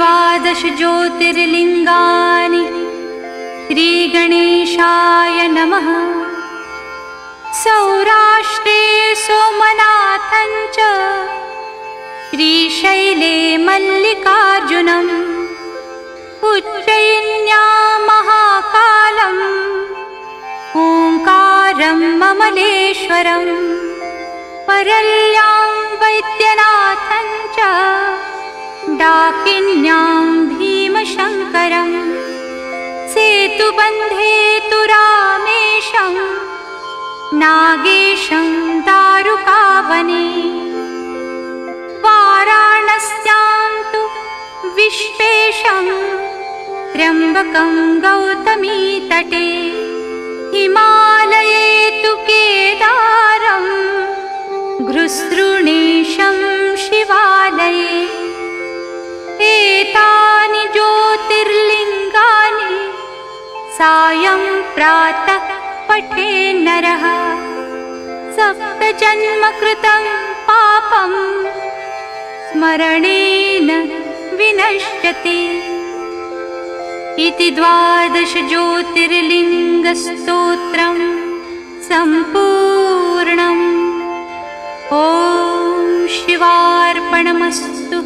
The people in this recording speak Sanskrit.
द्वादश ज्योतिर्लिङ्गानि श्रीगणेशाय नमः। सौराष्ट्रे सोमनाथं च श्रीशैले मल्लिकार्जुनम् उज्जयिन्यां महाकालम् ओङ्कारं ममलेश्वरम् परल्यां वैद्यनाथं च डाकिन्यां भीमशङ्करम् सेतुबन्धे तु रामेशं नागेशं दारुकावने वाराणस्यां तु विश्वेशं त्र्यम्बकं गौतमीतटे हिमालये तु केदारं घृसृणेशं शिवालये एतानि ज्योतिर्लिङ्गानि सायं प्रातः पठे नरः सप्तजन्मकृतं पापं स्मरणेन विनश्यति। इति 12 ज्योतिर्लिङ्गस्तोत्रं सम्पूर्णम्। ॐ शिवार्पणमस्तु।